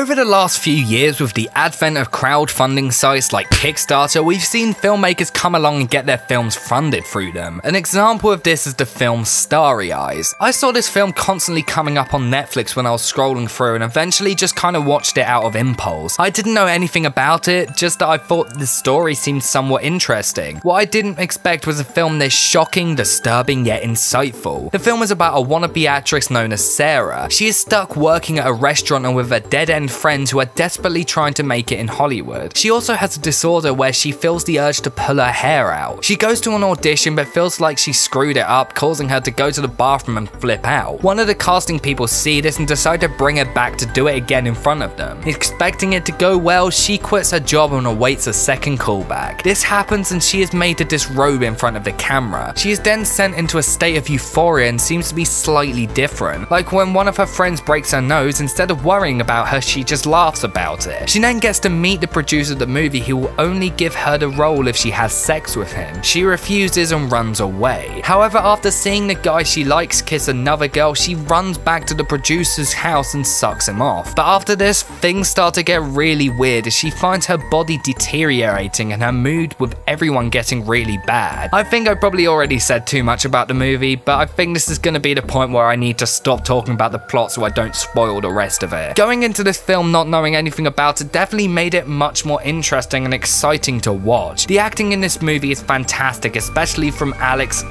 Over the last few years, with the advent of crowdfunding sites like Kickstarter, we've seen filmmakers come along and get their films funded through them. An example of this is the film Starry Eyes. I saw this film constantly coming up on Netflix when I was scrolling through and eventually just kind of watched it out of impulse. I didn't know anything about it, just that I thought the story seemed somewhat interesting. What I didn't expect was a film this shocking, disturbing, yet insightful. The film is about a wannabe actress known as Sarah. She is stuck working at a restaurant and with a dead-end friends who are desperately trying to make it in Hollywood. She also has a disorder where she feels the urge to pull her hair out. She goes to an audition but feels like she screwed it up, causing her to go to the bathroom and flip out. One of the casting people see this and decide to bring her back to do it again in front of them. Expecting it to go well, she quits her job and awaits a second callback. This happens and she is made to disrobe in front of the camera. She is then sent into a state of euphoria and seems to be slightly different. Like when one of her friends breaks her nose, instead of worrying about her, she just laughs about it. She then gets to meet the producer of the movie who will only give her the role if she has sex with him. She refuses and runs away. However, after seeing the guy she likes kiss another girl, she runs back to the producer's house and sucks him off. But after this, things start to get really weird as she finds her body deteriorating and her mood with everyone getting really bad. I think I probably already said too much about the movie, but I think this is going to be the point where I need to stop talking about the plot so I don't spoil the rest of it. Going into this film not knowing anything about it definitely made it much more interesting and exciting to watch. The acting in this movie is fantastic, especially from Alex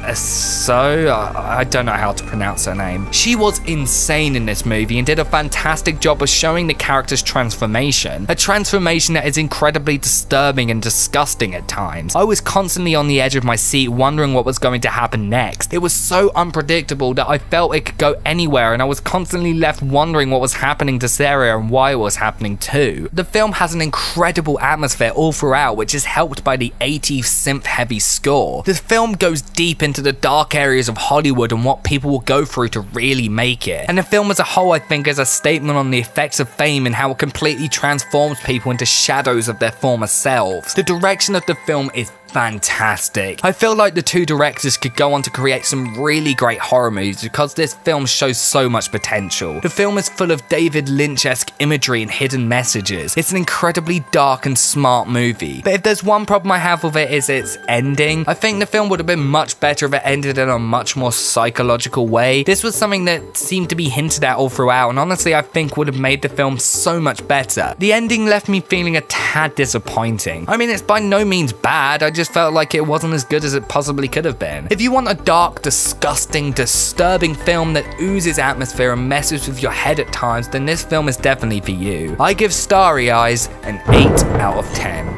I don't know how to pronounce her name. She was insane in this movie and did a fantastic job of showing the character's transformation. A transformation that is incredibly disturbing and disgusting at times. I was constantly on the edge of my seat wondering what was going to happen next. It was so unpredictable that I felt it could go anywhere and I was constantly left wondering what was happening to Sarah and why it was happening too. The film has an incredible atmosphere all throughout, which is helped by the 80s synth-heavy score. The film goes deep into the dark areas of Hollywood and what people will go through to really make it. And the film as a whole, I think, is a statement on the effects of fame and how it completely transforms people into shadows of their former selves. The direction of the film is fantastic. I feel like the two directors could go on to create some really great horror movies because this film shows so much potential. The film is full of David Lynch-esque imagery and hidden messages. It's an incredibly dark and smart movie. But if there's one problem I have with it, is its ending. I think the film would have been much better if it ended in a much more psychological way. This was something that seemed to be hinted at all throughout, and honestly I think would have made the film so much better. The ending left me feeling a tad disappointing. I mean, it's by no means bad, I just felt like it wasn't as good as it possibly could have been. If you want a dark, disgusting, disturbing film that oozes atmosphere and messes with your head at times, then this film is definitely for you. I give Starry Eyes an 8 out of 10.